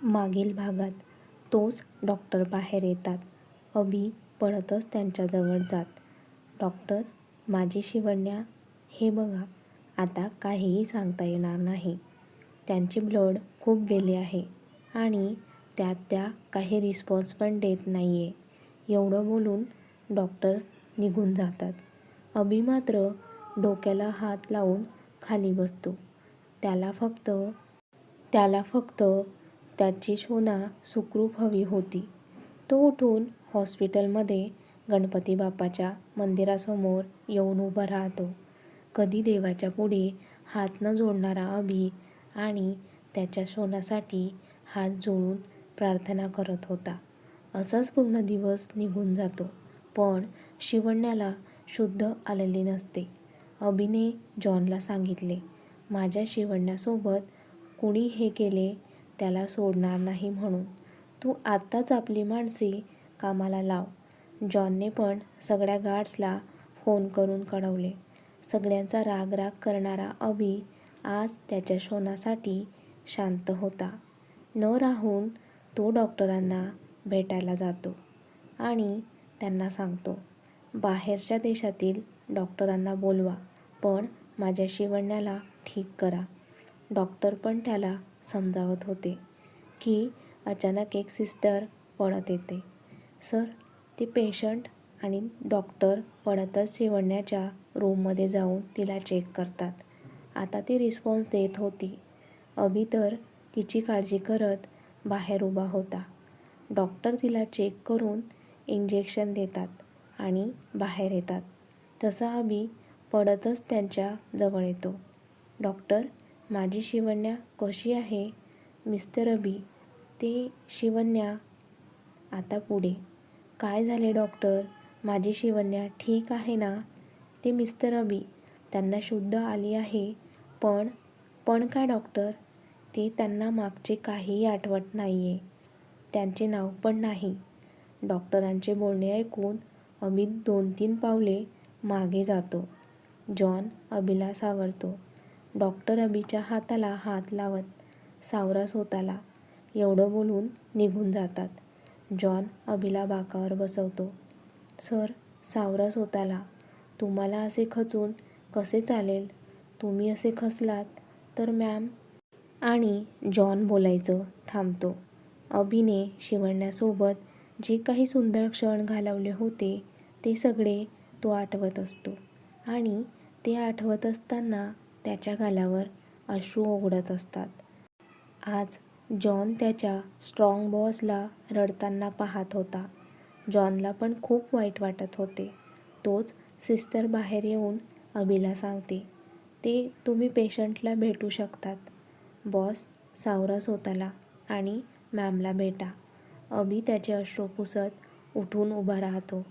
मागील भागात तोच डॉक्टर बाहेर येतात. अभि पळतच त्यांच्याजवळ जात. डॉक्टर, माझी शिवण्या, हे बघा, आता काहीही सांगता येणार नाही. त्यांचे ब्लड खूप गेले आहे आणि त्यात त्या काही रिस्पॉन्स पण देत नाही आहे. एवढं बोलून डॉक्टर निघून जातात. अभि मात्र डोक्याला हात लावून खाली बसतो. त्याला फक्त त्याची शोना सुखरूप हवी होती. तो उठून हॉस्पिटलमध्ये गणपती बाप्पाच्या मंदिरासमोर येऊन उभा राहतो. कधी देवाच्या पुढे हात न जोडणारा अभि आणि त्याच्या शोनासाठी हात जोडून प्रार्थना करत होता. असाच पूर्ण दिवस निघून जातो. पण शिवण्याला शुद्ध आलेले नसते. अभिने जॉनला सांगितले, माझ्या शिवण्यासोबत कुणी हे केले त्याला सोडणार नाही म्हणून. तू आत्ताच आपली माणसे कामाला लाव. जॉनने पण सगळ्या गार्ड्सला फोन करून कळवले. सगळ्यांचा राग करणारा अभि आज त्याच्या शोनासाठी शांत होता. न राहून तो डॉक्टरांना भेटायला जातो आणि त्यांना सांगतो, बाहेरच्या देशातील डॉक्टरांना बोलवा, पण माझ्या शिवण्याला ठीक करा. डॉक्टर पण त्याला समजावत होते की अचानक एक सिस्टर पळत येते. सर, ते पेशंट आणि डॉक्टर पळतच शिवण्याच्या रूममध्ये जाऊन तिला चेक करतात. आता ती रिस्पॉन्स देत होती. अभि तर तिची काळजी करत बाहेर उभा होता. डॉक्टर तिला चेक करून इंजेक्शन देतात आणि बाहेर येतात. तसा अभि पळतच त्यांच्या जवळ येतो. डॉक्टर, माझी शिवण्या कशी आहे? मिस्टर अभि, ते शिवण्या. आता पुढे काय झाले डॉक्टर? माझी शिवण्या ठीक आहे ना? ते मिस्टर अभि, त्यांना शुद्ध आली आहे. पण काय डॉक्टर? ते त्यांना मागचे काहीही आठवत नाही आहे. त्यांचे नाव पण नाही. डॉक्टरांचे बोलणे ऐकून अभि 2-3 पावले मागे जातो. जॉन अभिला सावरतो. डॉक्टर अभिच्या हाताला हात लावत, सावरा स्वतःला, एवढं बोलून निघून जातात. जॉन अभिला बाकावर बसवतो. सर, सावरा स्वतःला. तुम्हाला असे खचून कसे चालेल? तुम्ही असे खचलात तर मॅम. आणि जॉन बोलायचं थांबतो. अभिने शिवण्यासोबत जे काही सुंदर क्षण घालवले होते ते सगळे तो आठवत असतो आणि ते आठवत असताना त्याच्या गालावर अश्रू ओघळत असतात. आज जॉन त्याच्या स्ट्रॉंग बॉसला रडताना पाहत होता. जॉनला पण खूप वाईट वाटत होते. तोच सिस्टर बाहेर येऊन अभिला सांगते, ते तुम्ही पेशंटला भेटू शकतात. बॉस, सावरा स्वतःला आणि मॅमला भेटा. अभि त्याचे अश्रू पुसत उठून उभा राहतो.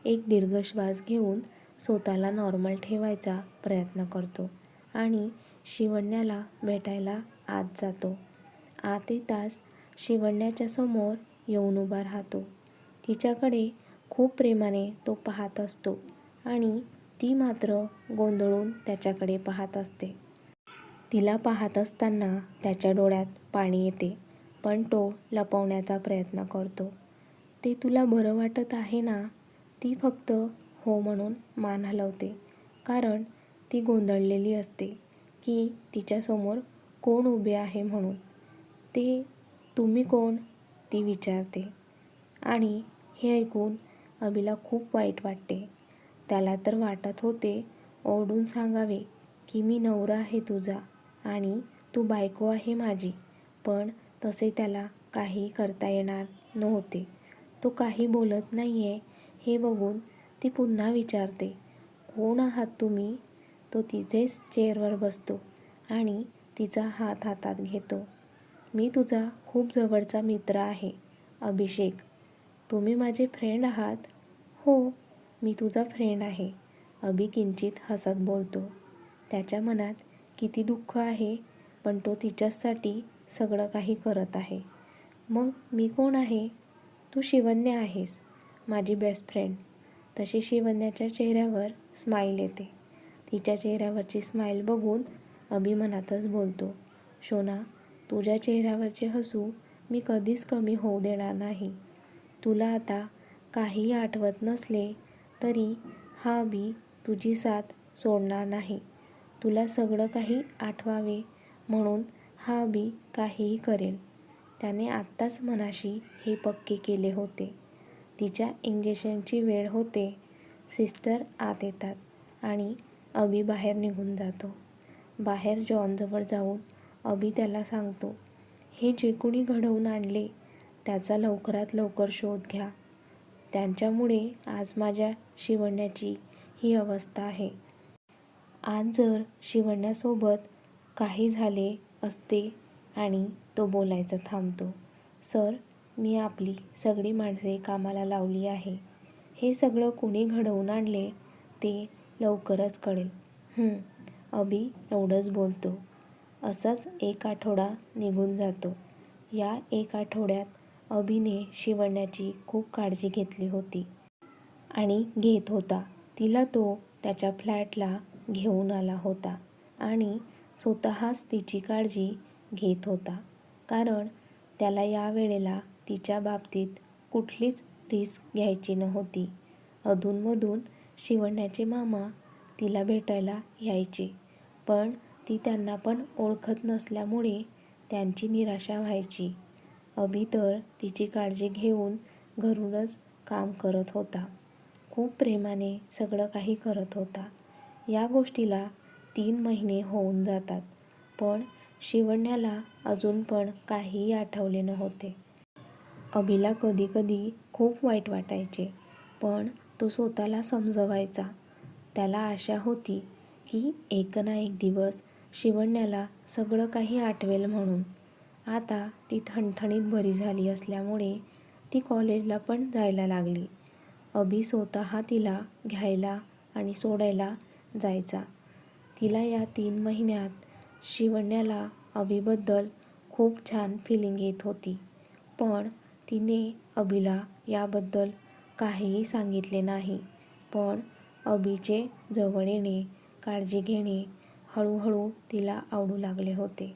एक दीर्घ श्वास घेऊन स्वतःला नॉर्मल ठेवायचा प्रयत्न करतो आणि शिवण्याला भेटायला आत जातो. आत येताच शिवण्याच्या समोर येऊन उभा राहतो. तिच्याकडे खूप प्रेमाने तो पाहत असतो आणि ती मात्र गोंधळून त्याच्याकडे पाहत असते. तिला पाहत असताना त्याच्या डोळ्यात पाणी येते, पण तो लपवण्याचा प्रयत्न करतो. ते तुला बरं वाटत आहे ना? ती फक्त हो म्हणून मान हलवते, कारण ती गोंधळलेली असते की तिच्यासमोर कोण उभे आहे म्हणून. ते तुम्ही कोण? ती विचारते. आणि हे ऐकून अभिला खूप वाईट वाटते. त्याला तर वाटत होते ओरडून सांगावे की मी नवरा आहे तुझा आणि तू बायको आहे माझी, पण तसे त्याला काही करता येणार नव्हते. तो काही बोलत नाही आहे हे बघून ती पुन्हा विचारते, कोण आहात तुम्ही? तो तिथेच चेअरवर बसतो आणि तिचा हात हातात घेतो. मी तुझा खूप जवळचा मित्र आहे, अभिषेक. तुम्ही माझे फ्रेंड आहात? हो, मी तुझा फ्रेंड आहे, अभि किंचित हसत बोलतो. त्याच्या मनात किती दुःख आहे, पण तो तिच्यासाठी सगळं काही करत आहे. मग मी कोण आहे? तू शिवण्या आहेस, माझी बेस्ट फ्रेंड. तशी शिवण्याच्या चेहऱ्यावर स्माईल येते. तिच्या चेहऱ्यावरची स्माईल बघून अभि मनातच बोलतो, शोना, तुझ्या चेहऱ्यावरचे हसू मी कधीच कमी होऊ देणार नाही. तुला आता काहीही आठवत नसले तरी हा अभि तुझी साथ सोडणार नाही. तुला सगळं काही आठवावे म्हणून हा अभि काहीही करेल. त्याने आत्ताच मनाशी हे पक्के केले होते. तिच्या इंजेक्शनची वेळ होते. सिस्टर आत येतात आणि अभि बाहेर निघून जातो. बाहेर जॉनजवळ जाऊन अभि त्याला सांगतो, हे जे कुणी घडवून आणले त्याचा लवकरात लवकर शोध घ्या. त्यांच्यामुळे आज माझ्या शिवण्याची ही अवस्था आहे. आज जर शिवण्यासोबत काही झाले असते आणि तो बोलायचं थांबतो. सर, मी आपली सगळी माणसे कामाला लावली आहे. हे सगळं कुणी घडवून आणले ते लवकरच कळेल. अभि एवढंच बोलतो. असाच एक आठवडा निघून जातो. या एक आठवड्यात अभिने शिवण्याची खूप काळजी घेतली होती आणि घेत होता. तिला तो त्याच्या फ्लॅटला घेऊन आला होता आणि स्वतःच तिची काळजी घेत होता. कारण त्याला या वेळेला तिच्या बाबतीत कुठलीच रिस्क घ्यायची नव्हती. अधूनमधून शिवण्याचे मामा तिला भेटायला यायचे, पण ती त्यांना पण ओळखत नसल्यामुळे त्यांची निराशा व्हायची. अभि तर तिची काळजी घेऊन घरूनच काम करत होता. खूप प्रेमाने सगळं काही करत होता. या गोष्टीला 3 महिने होऊन जातात, पण शिवण्याला अजून पण काहीही आठवले नव्हते. अभिला कधी कधी खूप वाईट वाटायचे, पण तो स्वतःला समजवायचा. त्याला आशा होती की एक ना एक दिवस शिवण्याला सगळं काही आठवेल म्हणून. आता ती ठणठणीत बरी झाली असल्यामुळे ती कॉलेजला पण जायला लागली. अभि स्वतः तिला घ्यायला आणि सोडायला जायचा. तिला या 3 महिन्यात शिवण्याला अभिबद्दल खूप छान फिलिंग येत होती, पण तिने अभिला याबद्दल काहीही सांगितले नाही. पण अभिचे जवळ येणे, काळजी घेणे हळूहळू तिला आवडू लागले होते.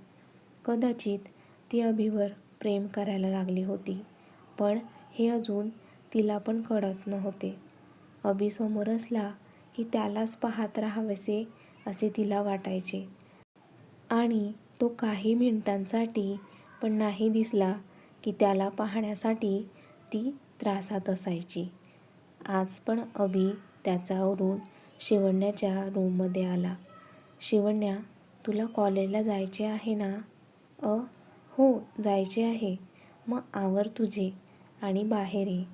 कदाचित ती अभिवर प्रेम करायला लागली होती, पण हे अजून तिला पण कळत नव्हते. अभि समोर असला की त्यालाच पाहत राहावेसे असे तिला वाटायचे आणि तो काही मिनिटांसाठी पण नाही दिसला की त्याला पाहण्यासाठी ती त्रासात असायची. आज पण अभि त्याचा आवरून शिवण्याच्या रूममध्ये आला. शिवण्या, तुला कॉलेजला जायचे आहे ना? हो, जायचे आहे. मग आवर तुझे आणि बाहेर ये.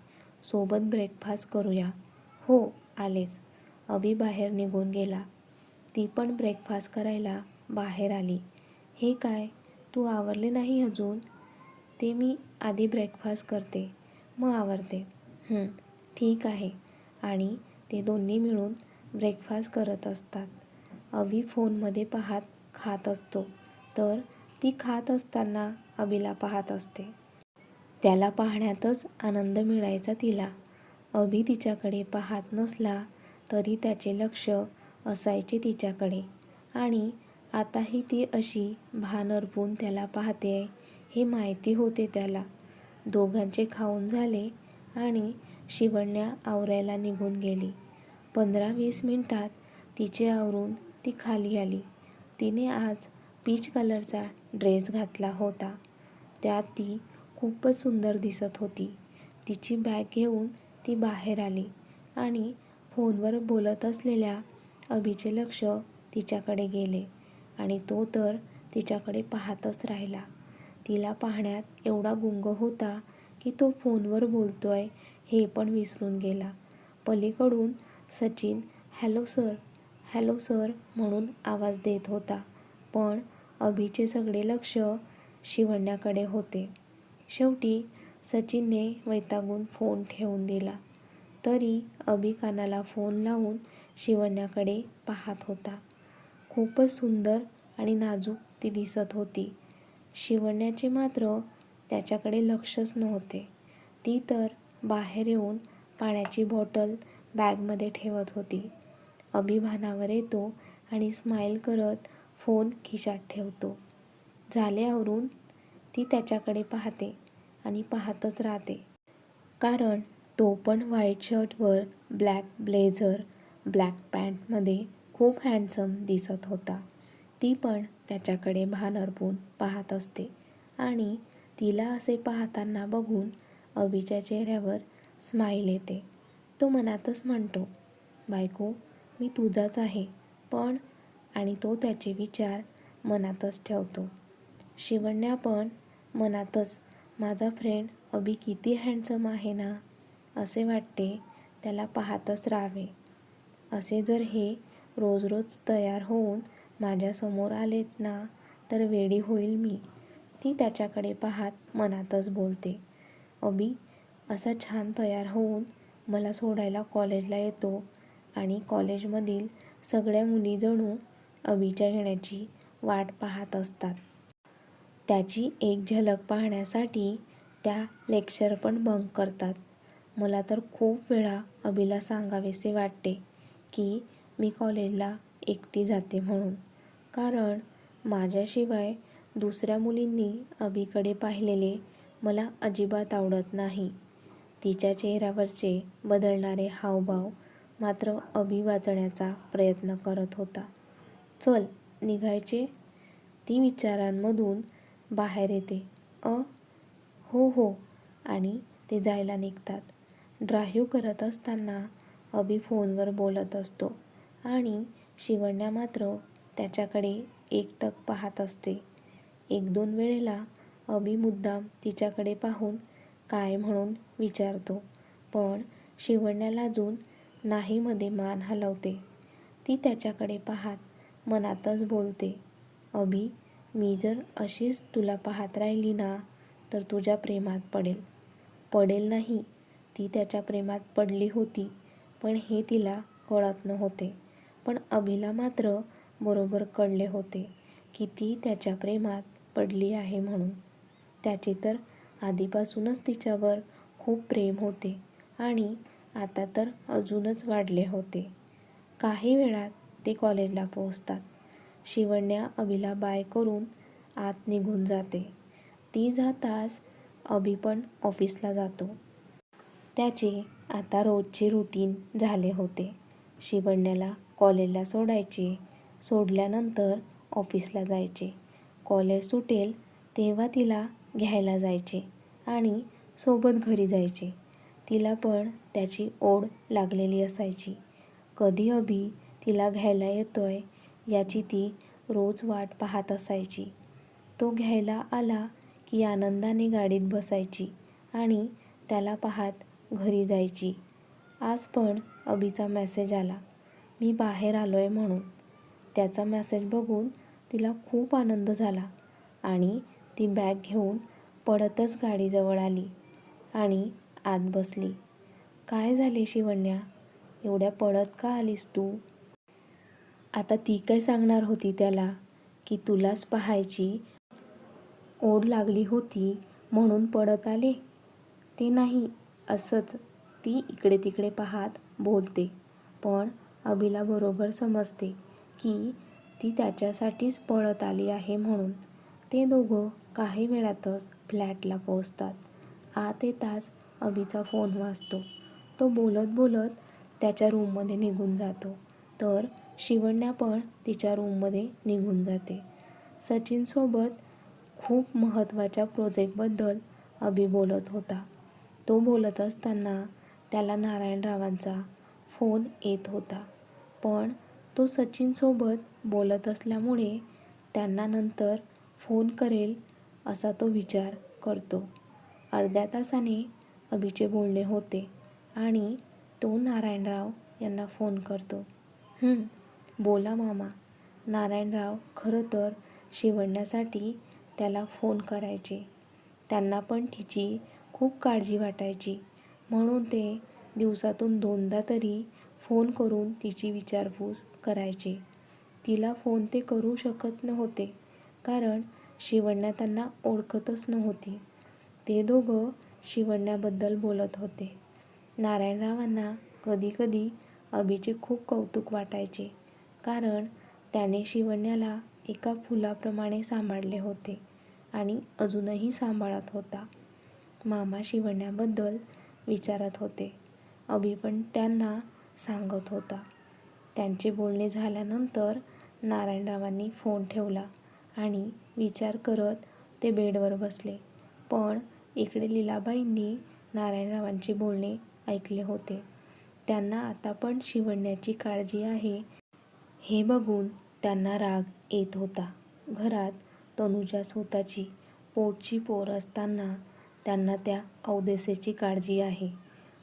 सोबत ब्रेकफास्ट करूया. हो, आलेच. अभि बाहेर निघून गेला. ती पण ब्रेकफास्ट करायला बाहेर आली. हे काय, तू आवरले नाही अजून? ते मी आधी ब्रेकफास्ट करते, मग आवरते. ठीक आहे. आणि ते दोन्ही मिळून ब्रेकफास्ट करत असतात. अभि फोनमध्ये पाहत खात असतो, तर ती खात असताना अभिला पाहत असते. त्याला पाहण्यातच आनंद मिळायचा तिला. अभि तिच्याकडे पाहत नसला तरी त्याचे लक्ष असायचे तिच्याकडे आणि आताही ती अशी भान हरपून त्याला पाहते हे माहिती होते त्याला. दोघांचे खाऊन झाले आणि शिवण्या आवरायला निघून गेली. 15-20 मिनिटात तिचे आवरून ती खाली आली. तिने आज पीच कलरचा ड्रेस घातला होता. त्यात ती खूपच सुंदर दिसत होती. तिची बॅग घेऊन ती बाहेर आली आणि फोनवर बोलत असलेल्या अभिचे लक्ष तिच्याकडे गेले आणि तो तर तिच्याकडे पाहतच राहिला. तिला पाहण्यात एवढा गुंग होता की तो फोनवर बोलतोय हे पण विसरून गेला. पलीकडून सचिन हॅलो सर म्हणून आवाज देत होता, पण अभिचे सगळे लक्ष शिवण्याकडे होते. शेवटी सचिनने वैतागून फोन ठेवून दिला. तरी अभि कानाला फोन लावून शिवण्याकडे पाहत होता. खूपच सुंदर आणि नाजूक ती दिसत होती. शिवण्याचे मात्र त्याच्याकडे लक्षच नव्हते. ती तर बाहेर येऊन पाण्याची बॉटल बॅगमध्ये ठेवत होती. अभि भानावर येतो आणि स्माईल करत फोन खिशात ठेवतो. झाले आवरून? ती त्याच्याकडे पाहते. आणि पाहतच राहते. कारण तो पण व्हाईट शर्टवर ब्लॅक ब्लेझर, ब्लॅक पॅन्टमध्ये खूप हँडसम दिसत होता. ती पण त्याच्याकडे भान हरपून पाहत असते आणि तिला असे पाहताना बघून अभिच्या चेहऱ्यावर स्माईल येते. तो मनातच म्हणतो, बायको मी तुझाच आहे पण, आणि तो त्याचे विचार मनातच ठेवतो. शिवण्या पण मनातच माझा फ्रेंड अभि किती हँडसम आहे ना, असे वाटते त्याला पाहतच राहावे. असे जर हे रोज रोज तयार होऊन माझ्यासमोर आलेत ना तर वेडी होईल मी, ती त्याच्याकडे पाहत मनातच बोलते. अभि असा छान तयार होऊन मला सोडायला कॉलेजला येतो आणि कॉलेजमधील सगळ्या मुली जणू अभिच्या येण्याची वाट पाहत असतात. त्याची एक झलक पाहण्यासाठी त्या लेक्चर पण बंक करतात. मला तर खूप वेळा अभिला सांगावेसे वाटते की मी कॉलेजला एकटी जाते म्हणून, कारण माझ्याशिवाय दुसऱ्या मुलींनी अभिकडे पाहिलेले मला अजिबात आवडत नाही. तिच्या चेहऱ्यावरचे बदलणारे हावभाव मात्र अभि वाचण्याचा प्रयत्न करत होता. चल निघायचे, ती विचारांमधून बाहेर येते. हो हो, आणि ते जायला निघतात. ड्राईव्ह करत असताना अभि फोनवर बोलत असतो आणि शिवण्या मात्र त्याच्याकडे एकटक पाहत असते. 1-2 वेळेला अभि मुद्दाम तिच्याकडे पाहून काय म्हणून विचारतो, पण शिवण्या लाजून नाही मध्ये मान हलवते. ती त्याच्याकडे पाहत मनातच बोलते, अभि मी जर अशीच तुला पाहत राहिली ना तर तुझ्या प्रेमात पडेल. पडेल नाही, ती त्याच्या प्रेमात पडली होती पण हे तिला कळत नव्हते. पण अभिला मात्र बरोबर कळले होते की ती त्याच्या प्रेमात पडली आहे म्हणून. त्याचे तर आधीपासूनच तिच्यावर खूप प्रेम होते आणि आता तर अजूनच वाढले होते. काही वेळात ते कॉलेजला पोहोचतात. शिवण्या अभिला बाय करून आत निघून जाते. ती जाताच अभि पण ऑफिसला जातो. त्याचे आता रोजचे रुटीन झाले होते. शिवण्याला कॉलेजला सोडायचे, सोडल्यानंतर ऑफिसला जायचे, कॉलेज सुटेल तेव्हा तिला घ्यायला जायचे आणि सोबत घरी जायचे. तिला पण त्याची ओढ लागलेली असायची. कधी अभि तिला घ्यायला येतोय याची ती रोज वाट पाहत असायची. तो घ्यायला आला की आनंदाने गाडीत बसायची आणि त्याला पाहत घरी जायची. आज पण अभिचा मेसेज आला, मी बाहेर आलोय म्हणून. त्याचा मेसेज बघून तिला खूप आनंद झाला आणि ती बॅग घेऊन पळतच गाडीजवळ आली आणि आत बसली. काय झाले शिवण्या, एवढ्या पळत का आलीस तू? आता ती काय सांगणार होती त्याला की तुलाच पाहायची ओढ लागली होती म्हणून पळत आले? ते नाही, असंच ती इकडे तिकडे पाहत बोलते. पण अभिला बरोबर समजते की ती त्याच्यासाठीच पळत आली आहे म्हणून. ते दोघं काही वेळातच फ्लॅटला पोहोचतात. आत येताच अभिचा फोन वाजतो. तो बोलत बोलत त्याच्या रूममध्ये निघून जातो तर शिवण्या पण तिच्या रूममध्ये निघून जाते. सचिनसोबत खूप महत्त्वाच्या प्रोजेक्टबद्दल अभि बोलत होता. तो बोलत असताना त्याला नारायणरावांचा फोन येत होता. पण तो सचिनसोबत बोलत असल्यामुळे त्यांना नंतर फोन करेल असा तो विचार करतो. अर्ध्या तासाने अभिचे बोलणे होते आणि तो नारायणराव यांना फोन करतो. बोला मामा. नारायणराव खरं तर शिवण्यासाठी त्याला फोन करायचे. त्यांना पण तिची खूप काळजी वाटायची म्हणून ते दिवसातून 2दा तरी फोन करून तिची विचारपूस करायचे. तिला फोन ते करू शकत नव्हते कारण शिवण्या त्यांना ओळखतच नव्हती. ते दोघं शिवण्याबद्दल बोलत होते. नारायणरावांना कधी कधी अभिचे खूप कौतुक वाटायचे कारण त्याने शिवण्याला एका फुलाप्रमाणे सांभाळले होते आणि अजूनही सांभाळत होता. मामा शिवण्याबद्दल विचारत होते. अभि पण त्यांना सांगत होता. त्यांचे बोलणे झाल्यानंतर नारायणरावांनी फोन ठेवला आणि विचार करत ते बेडवर बसले. पण इकडे लीलाबाईंनी नारायणरावांचे बोलणे ऐकले होते. त्यांना आता पण शिवण्याची काळजी आहे हे बघून त्यांना राग येत होता. घरात तनुजा स्वतःची पोटची पोर असताना त्यांना त्या अवदेसेची काळजी आहे.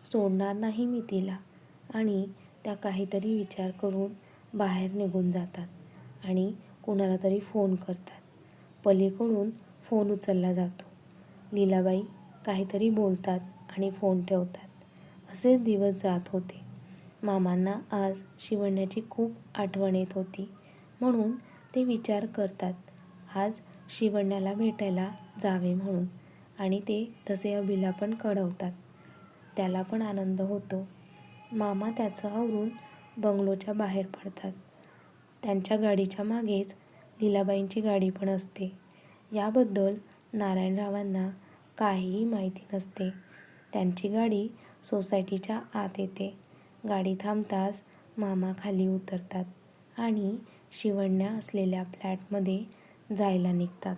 सोडणार नाही मी तिला. आणि त्या काहीतरी विचार करून बाहेर निघून जातात आणि कुणाला तरी फोन करतात. पलीकडून फोन उचलला जातो. लीलाबाई काहीतरी बोलतात आणि फोन ठेवतात. असेच दिवस जात होते. मामांना आज शिवण्याची खूप आठवण येत होती. म्हणून ते विचार करतात आज शिवण्याला भेटायला जावे म्हणून. आणि ते तसे अभिला पण कळवतात. त्याला पण आनंद होतो. मामा त्याचं आवरून बंगलोच्या बाहेर पडतात. त्यांच्या गाडीच्या मागेच लीलाबाईंची गाडी पण असते. याबद्दल नारायणरावांना काहीही माहिती नसते. त्यांची गाडी सोसायटीच्या आत येते. गाडी थांबताच मामा खाली उतरतात आणि शिवण्या असलेल्या फ्लॅटमध्ये जायला निघतात.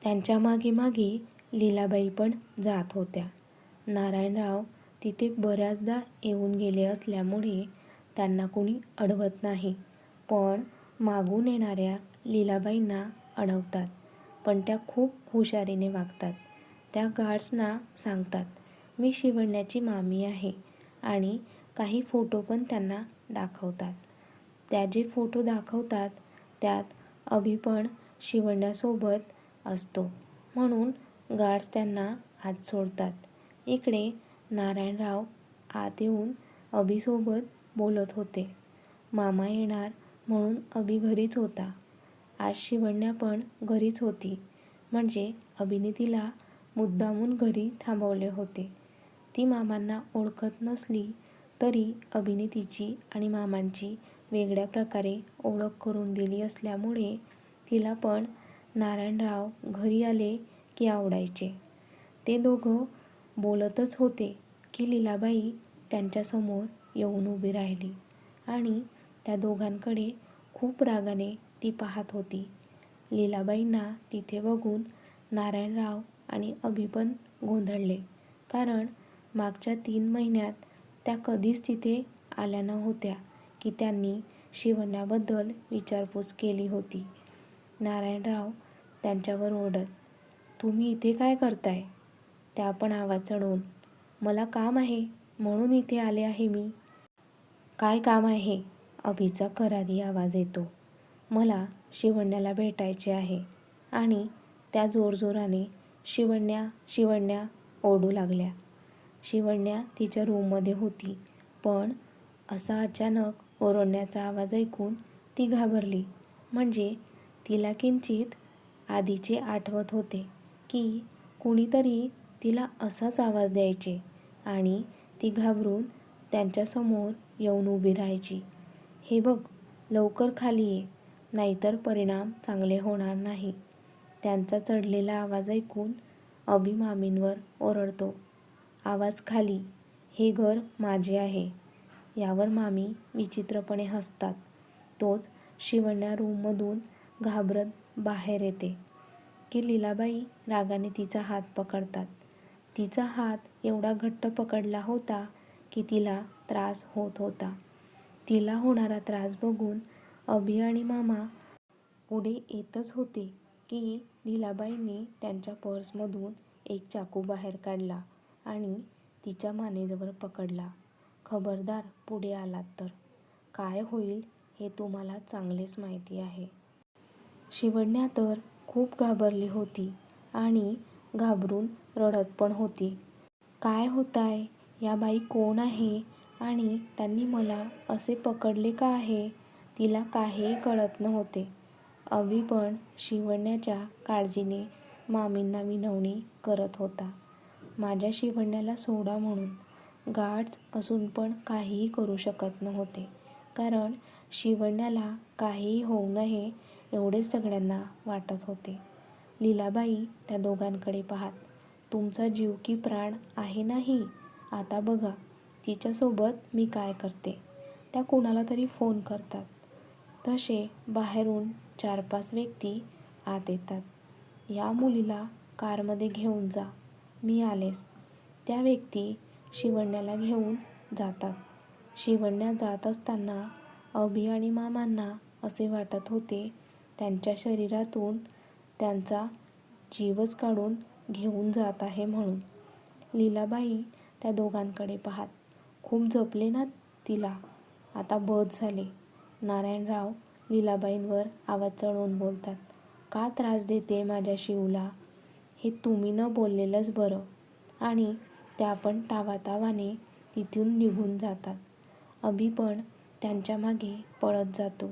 त्यांच्या मागे मागे लीलाबाई पण जात होत्या. नारायणराव तिथे बऱ्याचदा येऊन गेले असल्यामुळे त्यांना कोणी अडवत नाही. पण मागून येणाऱ्या लीलाबाईंना अडवतात. पण त्या खूप हुशारीने वागतात. त्या गार्ड्सना सांगतात मी शिवण्याची मामी आहे आणि काही फोटो पण त्यांना दाखवतात. त्या जे फोटो दाखवतात त्यात अभि पण शिवण्यासोबत असतो. म्हणून गार्ड्स त्यांना आत सोडतात. इकडे नारायणराव आत येऊन अभिसोबत बोलत होते. मामा येणार म्हणून अभि घरीच होता. आज शिवण्या पण घरीच होती. म्हणजे अभिने तिला मुद्दामून घरी थांबवले होते. ती मामांना ओळखत नसली तरी अभिने तिची आणि मामांची वेगळ्या प्रकारे ओळख करून दिली असल्यामुळे तिला पण नारायणराव घरी आले की आवडायचे. ते दोघं बोलतच होते की लीलाबाई त्यांच्यासमोर येऊन उभी राहिली आणि त्या दोघांकडे खूप रागाने ती पाहत होती. लीलाबाईंना तिथे बघून नारायणराव आणि अभि पण गोंधळले. कारण मागच्या 3 महिन्यात त्या कधीच तिथे आल्या नव्हत्या की त्यांनी शिवण्याबद्दल विचारपूस केली होती. नारायणराव त्यांच्यावर ओरडत, तुम्ही इथे काय करताय? त्या पण आवाज चढवून, मला काम आहे म्हणून इथे आले आहे मी. काय काम आहे? अभिचा करारी आवाज येतो. मला शिवण्याला भेटायचे आहे. आणि त्या जोरजोराने शिवण्या शिवण्या ओरडू लागल्या. शिवण्या तिच्या रूममध्ये होती. पण असा अचानक ओरडण्याचा आवाज ऐकून ती घाबरली. म्हणजे तिला किंचित आधीचे आठवत होते की कुणीतरी तिला असाच आवाज द्यायचे आणि ती घाबरून त्यांच्यासमोर येऊन उभी राहायची. हे बघ, लवकर खाली ये, नाहीतर परिणाम चांगले होणार नाही. त्यांचा चढलेला आवाज ऐकून अभि मामींवर ओरडतो, आवाज खाली, हे घर माझे आहे. यावर मामी विचित्रपणे हसतात. तोच शिवण्या रूममधून घाबरत बाहेर येते की लीलाबाई रागाने तिचा हात पकडतात. तिचा हात एवढा घट्ट पकडला होता की तिला त्रास होत होता. तिला होणारा त्रास बघून अभि आणि मामा पुढे येतच होते की लीलाबाईंनी त्यांच्या पर्समधून एक चाकू बाहेर काढला आणि तिच्या मानेजवळ पकडला. खबरदार पुढे आलात तर काय होईल हे तुम्हाला चांगलेच माहिती आहे. शिवण्या तर खूप घाबरली होती आणि घाबरून रडत पण होती. काय होताय? या बाई कोण आहे आणि त्यांनी मला असे पकडले का आहे? तिला काहीही कळत नव्हते. अभि पण शिवण्याच्या काळजीने मामींना विनवणी करत होता. माझ्या शिवण्याला सोडा म्हणून. गार्ड्स असून पण काहीही करू शकत नव्हते. कारण शिवण्याला काहीही होऊ नये एवढेच सगळ्यांना वाटत होते. लीलाबाई त्या दोघांकडे पाहत, तुमचा जीव की प्राण आहे नाही. आता बघा तिच्यासोबत मी काय करते. त्या कुणाला तरी फोन करतात. तसे बाहेरून 4-5 व्यक्ती आत येतात. या मुलीला कारमध्ये घेऊन जा, मी आलेच. त्या व्यक्ती शिवण्याला घेऊन जातात. शिवण्या जात असताना अभि आणि मामांना असे वाटत होते त्यांच्या शरीरातून त्यांचा जीवच काढून घेऊन जात आहे म्हणून. लीलाबाई त्या दोघांकडे पाहत, खूप जपले ना तिला, आता बस झाले. नारायणराव लीलाबाईंवर आवाज चढवून बोलतात, का त्रास देते माझ्या शिवला? हे तुम्ही न बोललेलंच बरं. आणि त्या पण तावातावाने तिथून निघून जातात. अभि पण त्यांच्या मागे पळत जातो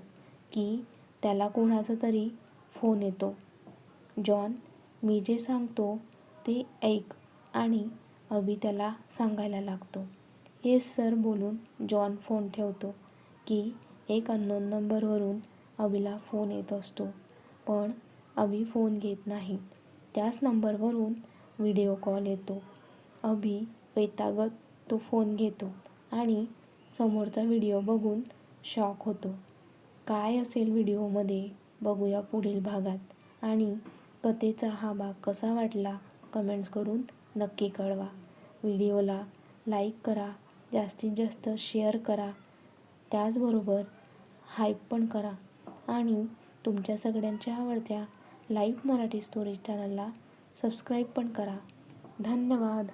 की त्याला कोणाचा तरी फोन येतो. जॉन, मी जे सांगतो ते ऐक. आणि अभि त्याला सांगायला लागतो. येस सर बोलून जॉन फोन ठेवतो की एक अननोन नंबरवरून अभिला फोन येत असतो. पण अभि फोन घेत नाही. त्याच नंबरवरून व्हिडिओ कॉल येतो. अभि वैतागत तो फोन घेतो आणि समोरचा व्हिडिओ बघून शॉक होतो. काय असेल व्हिडिओमध्ये बघूया पुढील भागात. आणि कथेचा हा भाग कसा वाटला कमेंट्स करून नक्की कळवा. व्हिडिओला लाईक करा, जास्तीत जास्त शेअर करा, त्याचबरोबर हाईप पण करा. आणि तुमच्या सगळ्यांच्या आवडत्या लाईव्ह मराठी स्टोरी चॅनलला सबस्क्राईब पण करा. धन्यवाद.